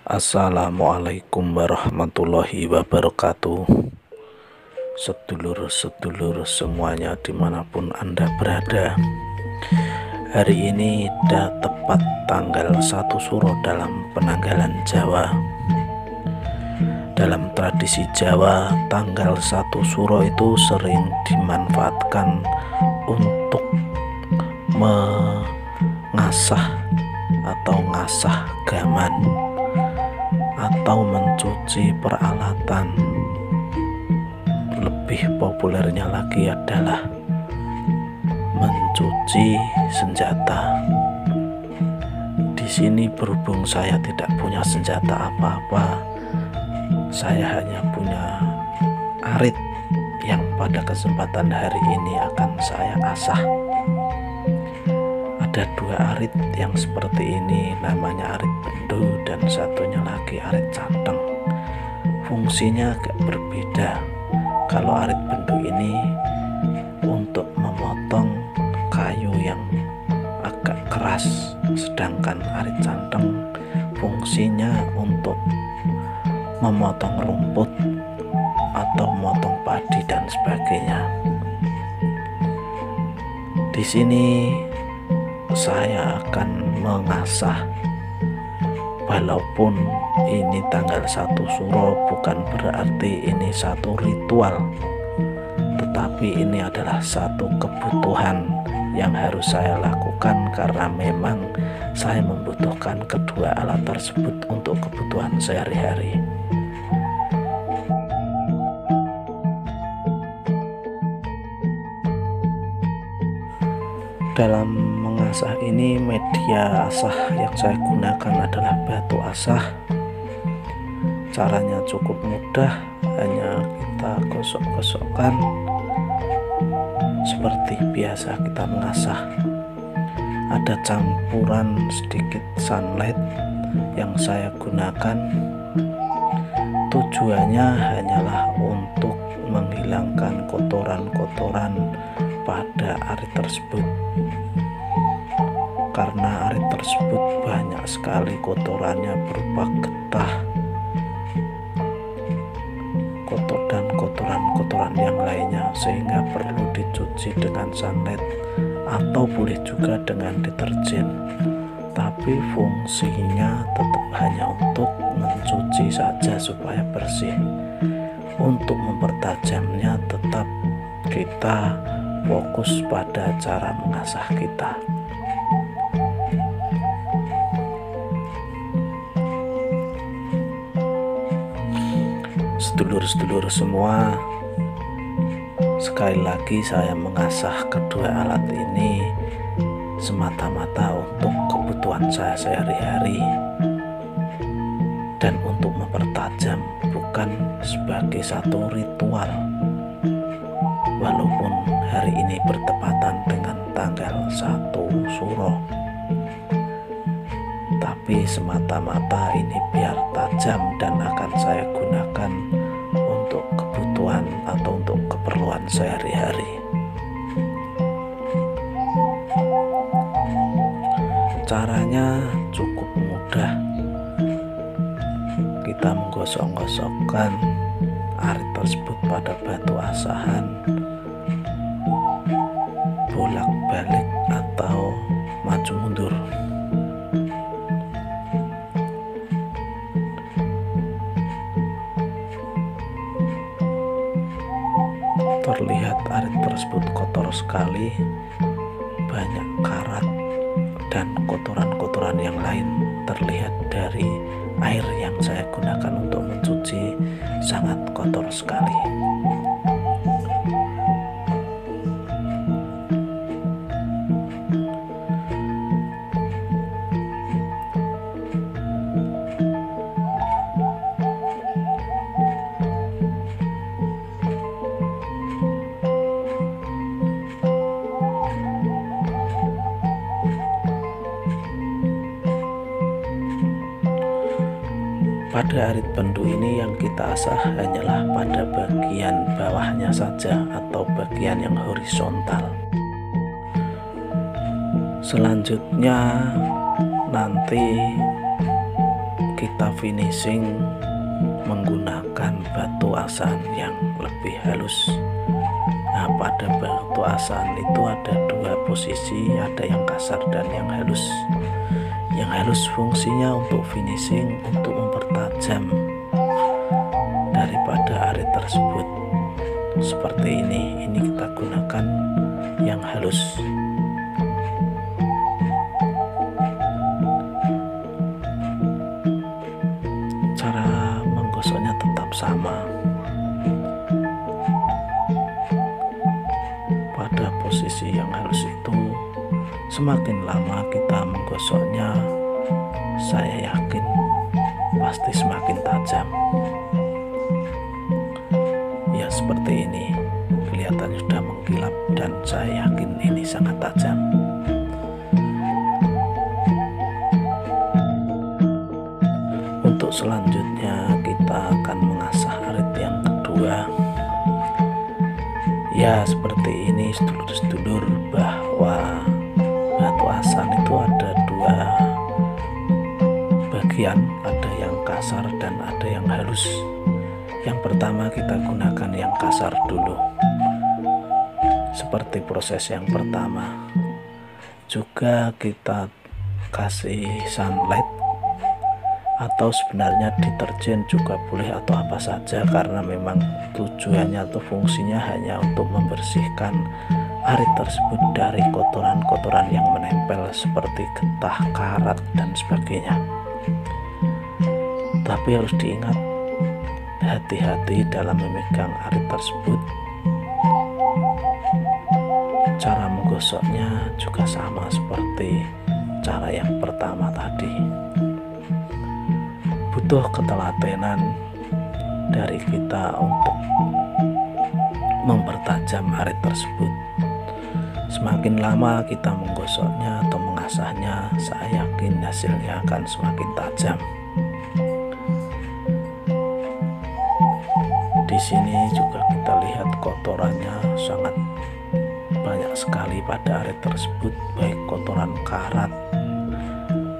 Assalamualaikum warahmatullahi wabarakatuh. Sedulur-sedulur semuanya dimanapun Anda berada, hari ini tepat tanggal 1 Suro dalam penanggalan Jawa. Dalam tradisi Jawa, tanggal 1 Suro itu sering dimanfaatkan untuk mengasah atau ngasah gaman atau mencuci peralatan. Lebih populernya lagi adalah mencuci senjata. Di sini berhubung saya tidak punya senjata apa-apa, saya hanya punya arit yang pada kesempatan hari ini akan saya asah. Ada dua arit yang seperti ini, namanya arit bendu dan satunya lagi arit canteng. Fungsinya agak berbeda. Kalau arit bendu ini untuk memotong kayu yang agak keras, sedangkan arit canteng fungsinya untuk memotong rumput atau memotong padi dan sebagainya. Di sini saya akan mengasah, walaupun ini tanggal 1 Suro bukan berarti ini satu ritual, tetapi ini adalah satu kebutuhan yang harus saya lakukan karena memang saya membutuhkan kedua alat tersebut untuk kebutuhan sehari-hari. Dalam mengasah ini, media asah yang saya gunakan adalah batu asah. Caranya cukup mudah, hanya kita gosok-gosokkan seperti biasa kita mengasah. Ada campuran sedikit sunlight yang saya gunakan. Tujuannya hanyalah untuk menghilangkan kotoran-kotoran pada arit tersebut, karena arit tersebut banyak sekali kotorannya berupa getah, dan kotoran-kotoran yang lainnya, sehingga perlu dicuci dengan sunlight atau boleh juga dengan deterjen. Tapi fungsinya tetap hanya untuk mencuci saja supaya bersih. Untuk mempertajamnya tetap kita fokus pada cara mengasah kita. Sedulur-sedulur semua, sekali lagi saya mengasah kedua alat ini semata-mata untuk kebutuhan saya sehari-hari dan untuk mempertajam, bukan sebagai satu ritual. Walaupun hari ini bertepatan dengan tanggal 1 Suro, tapi semata-mata ini biar tajam dan akan saya gunakan untuk kebutuhan atau untuk keperluan sehari-hari. Caranya cukup mudah. Kita menggosok-gosokkan arit tersebut pada batu asahan, bolak-balik atau maju mundur. Terlihat arit tersebut kotor sekali, banyak karat dan kotoran-kotoran yang lain terlihat dari air yang saya gunakan untuk mencuci, sangat kotor sekali. Pada arit bendu ini yang kita asah hanyalah pada bagian bawahnya saja atau bagian yang horizontal. Selanjutnya nanti kita finishing menggunakan batu asan yang lebih halus. Nah, pada batu asan itu ada dua posisi, ada yang kasar dan yang halus. Yang halus fungsinya untuk finishing, untuk mempertajam daripada arit tersebut. Seperti ini kita gunakan yang halus. Cara menggosoknya tetap sama. Pada posisi yang halus itu, semakin lama kita menggosoknya, saya yakin pasti semakin tajam. Ya, seperti ini, kelihatannya sudah mengkilap dan saya yakin ini sangat tajam. Untuk selanjutnya kita akan mengasah arit yang kedua. Ya, seperti ini sedulur-sedulur, bahwa batu asan itu ada dua bagian, ada yang kasar dan ada yang halus. Yang pertama kita gunakan yang kasar dulu. Seperti proses yang pertama, juga kita kasih sunlight, atau sebenarnya deterjen juga boleh, atau apa saja, karena memang tujuannya atau fungsinya hanya untuk membersihkan arit tersebut dari kotoran-kotoran yang menempel seperti getah, karat dan sebagainya. Tapi harus diingat, hati-hati dalam memegang arit tersebut. Cara menggosoknya juga sama seperti cara yang pertama tadi. Butuh ketelatenan dari kita untuk mempertajam arit tersebut. Semakin lama kita menggosoknya atau mengasahnya, saya yakin hasilnya akan semakin tajam. Di sini juga kita lihat kotorannya sangat banyak sekali pada arit tersebut, baik kotoran karat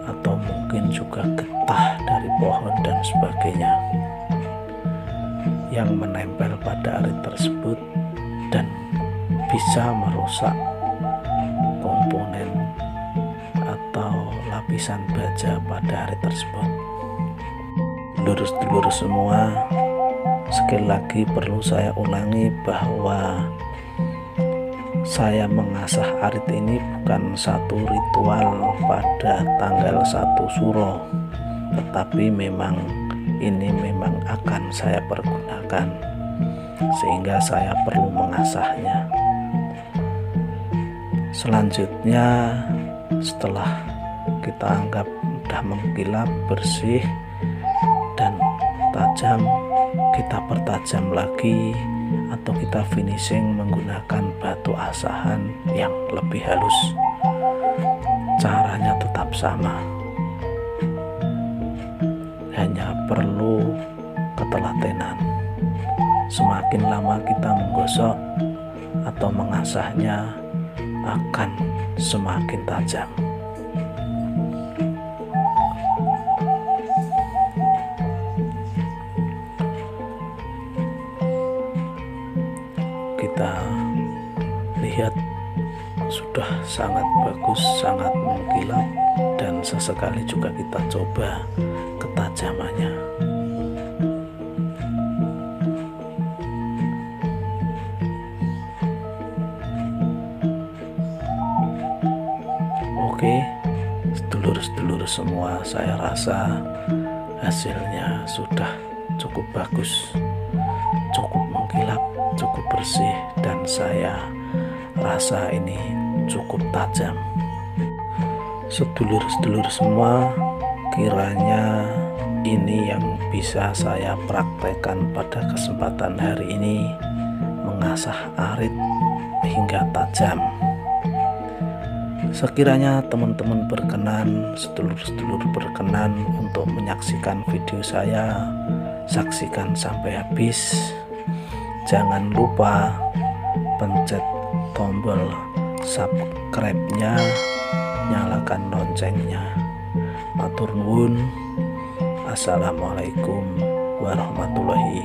atau mungkin juga getah dari pohon dan sebagainya yang menempel pada arit tersebut dan bisa merusak komponen atau lapisan baja pada arit tersebut. Dulur-dulur semua, sekali lagi perlu saya ulangi bahwa saya mengasah arit ini bukan satu ritual pada tanggal 1 Suro, tetapi memang ini memang akan saya pergunakan, sehingga saya perlu mengasahnya. Selanjutnya, setelah kita anggap sudah mengkilap, bersih dan tajam, kita pertajam lagi atau kita finishing menggunakan batu asahan yang lebih halus. Caranya tetap sama, hanya perlu ketelatenan. Semakin lama kita menggosok atau mengasahnya, akan semakin tajam. Kita lihat sudah sangat bagus, sangat mengkilap, dan sesekali juga kita coba ketajamannya. Oke, sedulur-sedulur semua, saya rasa hasilnya sudah cukup bagus, cukup mengkilap, cukup bersih, dan saya rasa ini cukup tajam. Sedulur-sedulur semua, kiranya ini yang bisa saya praktekkan pada kesempatan hari ini, mengasah arit hingga tajam. Sekiranya teman-teman berkenan, sedulur-sedulur berkenan untuk menyaksikan video saya, saksikan sampai habis. Jangan lupa pencet tombol subscribe-nya, nyalakan loncengnya. Matur nuwun. Assalamualaikum warahmatullahi